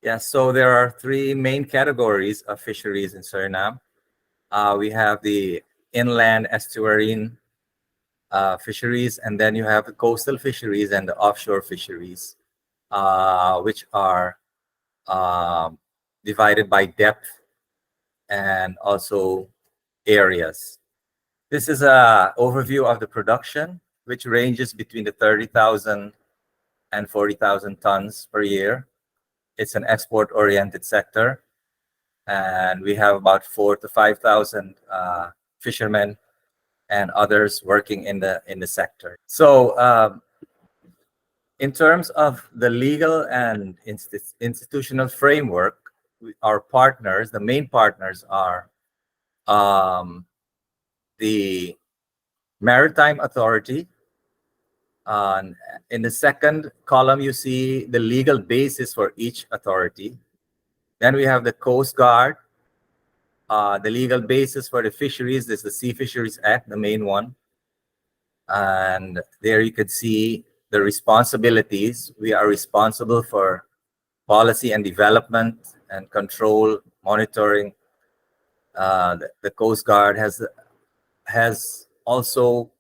Yeah, so there are three main categories of fisheries in Suriname. We have the inland estuarine fisheries, and then you have the coastal fisheries and the offshore fisheries, which are um, divided by depth and also areas. This is a overview of the production, which ranges between the 30,000 and 40,000 tons per year. It's an export-oriented sector, and we have about 4 to 5,000 fishermen and others working in the sector. So, in terms of the legal and institutional framework, our partners, the main partners are um, the Maritime Authority. In the second column, you see the legal basis for each authority. Then we have the Coast Guard. The legal basis for the fisheries is the Sea Fisheries Act, the main one. And there you could see the responsibilities. We are responsible for policy and development and control, monitoring. The Coast Guard has also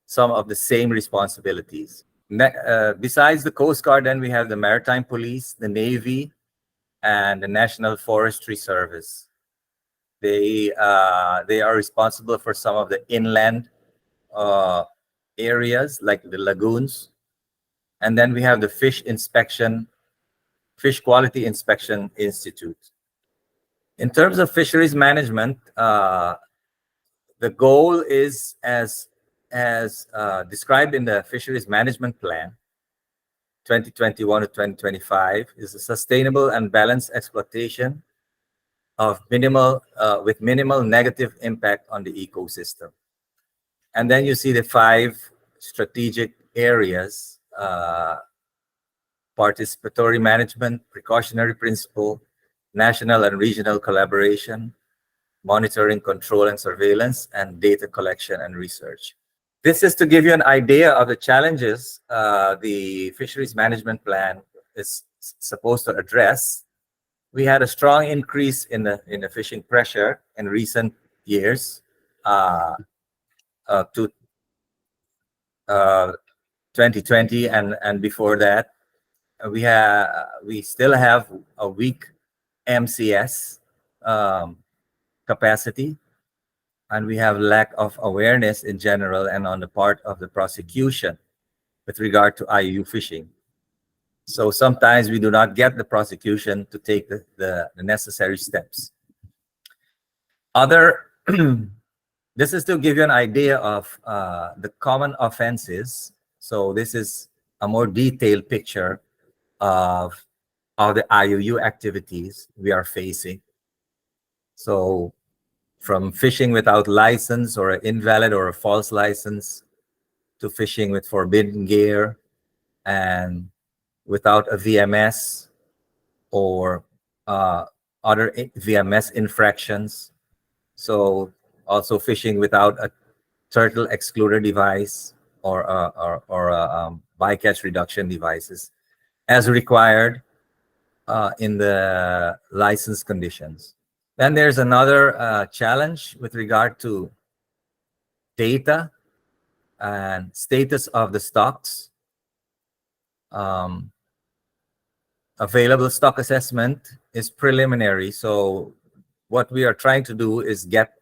some of the same responsibilities. Besides the Coast Guard, then we have the Maritime Police, the Navy, and the National Forestry Service. They are responsible for some of the inland areas like the lagoons. And then we have the Fish Quality Inspection Institute. In terms of fisheries management, the goal is as described in the Fisheries Management Plan 2021 to 2025 is a sustainable and balanced exploitation of with minimal negative impact on the ecosystem. And then you see the 5 strategic areas: participatory management, precautionary principle, national and regional collaboration, monitoring, control, and surveillance, and data collection and research. This is to give you an idea of the challenges the Fisheries Management Plan is supposed to address. We had a strong increase in the fishing pressure in recent years to 2020 and before that. We still have a weak MCS capacity, and we have lack of awareness in general and on the part of the prosecution with regard to IUU fishing. So sometimes we do not get the prosecution to take the necessary steps. This is to give you an idea of the common offenses. So this is a more detailed picture of all the IUU activities we are facing. So from fishing without license or an invalid or a false license to fishing with forbidden gear and without a VMS or other VMS infractions. So also fishing without a turtle excluder device or bycatch reduction devices as required in the license conditions. Then there's another challenge with regard to data and status of the stocks. Available stock assessment is preliminary. So what we are trying to do is get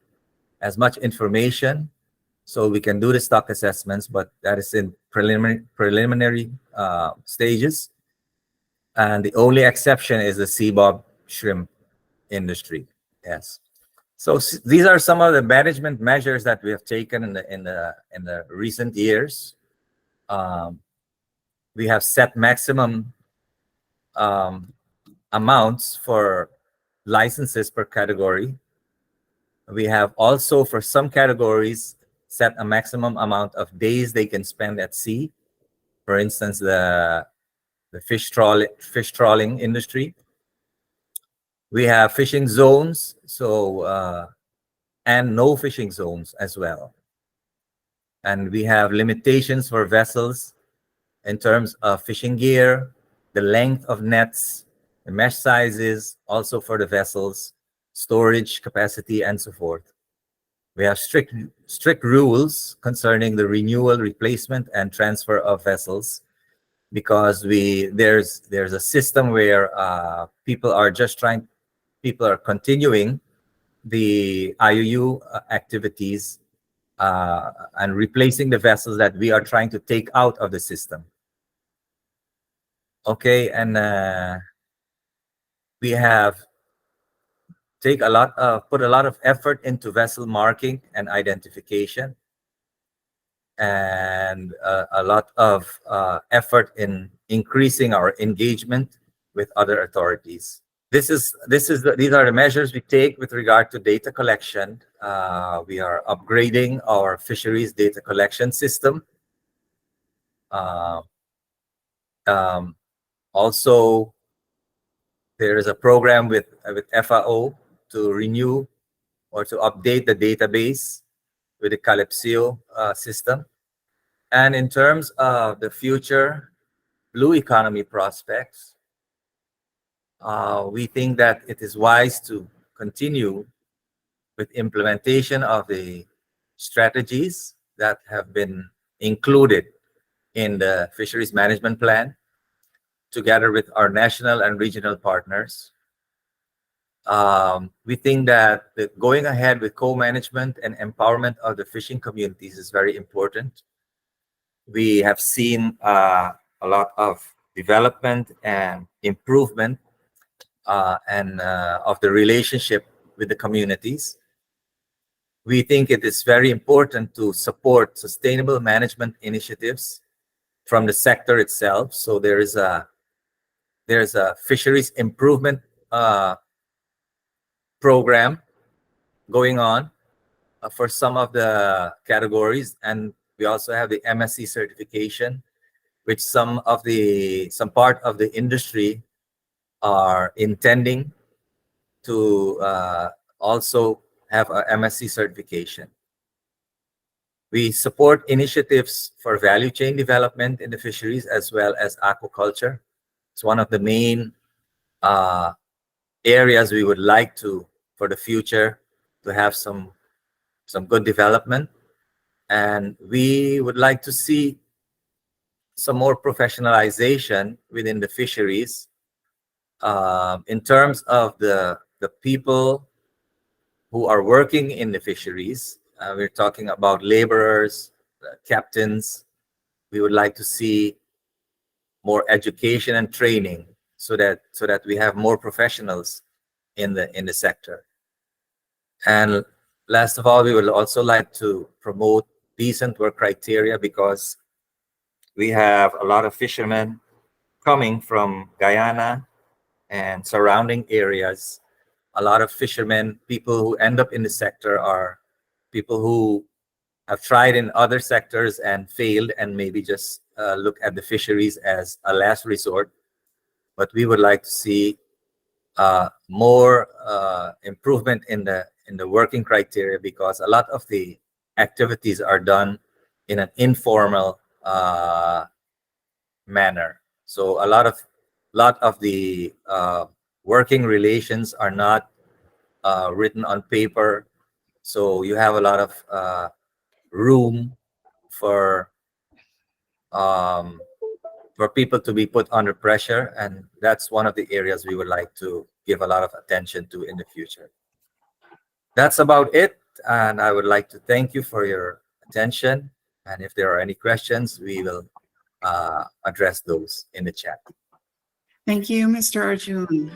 as much information so we can do the stock assessments, but that is in preliminary stages. And the only exception is the CBOB shrimp industry. Yes. So these are some of the management measures that we have taken in the recent years. We have set maximum amounts for licenses per category. We have also, for some categories, set a maximum amount of days they can spend at sea. For instance, the fish trawling industry. We have fishing zones, so and no fishing zones as well. And we have limitations for vessels in terms of fishing gear, the length of nets, the mesh sizes, also for the vessels, storage capacity, and so forth. We have strict rules concerning the renewal, replacement, and transfer of vessels, because there's a system where people are continuing the IUU activities and replacing the vessels that we are trying to take out of the system. Okay, and we have put a lot of effort into vessel marking and identification, and a lot of effort in increasing our engagement with other authorities. These are the measures we take with regard to data collection. We are upgrading our fisheries data collection system. Also, there is a program with FAO to renew or to update the database with the Calypso system. And in terms of the future blue economy prospects, we think that it is wise to continue with implementation of the strategies that have been included in the fisheries management plan, together with our national and regional partners. We think that going ahead with co-management and empowerment of the fishing communities is very important. We have seen a lot of development and improvement of the relationship with the communities. We think it is very important to support sustainable management initiatives from the sector itself. So there's a fisheries improvement program going on for some of the categories, and we also have the MSC certification, which some part of the industry are intending to also have a MSC certification. We support initiatives for value chain development in the fisheries as well as aquaculture. It's one of the main areas we would like for the future to have some good development. And we would like to see some more professionalization within the fisheries in terms of the people who are working in the fisheries. We're talking about laborers, captains. We would like to see more education and training so that we have more professionals in the sector. And last of all, we would also like to promote decent work criteria, because we have a lot of fishermen coming from Guyana and surrounding areas. A lot of fishermen, people who end up in the sector, are people who have tried in other sectors and failed, and maybe just look at the fisheries as a last resort. But we would like to see more improvement in the working criteria, because a lot of the activities are done in an informal manner. So a lot of the working relations are not written on paper. So you have a lot of room for people to be put under pressure, and that's one of the areas we would like to give a lot of attention to in the future. That's about it, and I would like to thank you for your attention, and if there are any questions, we will address those in the chat. Thank you, Mr. Arjune.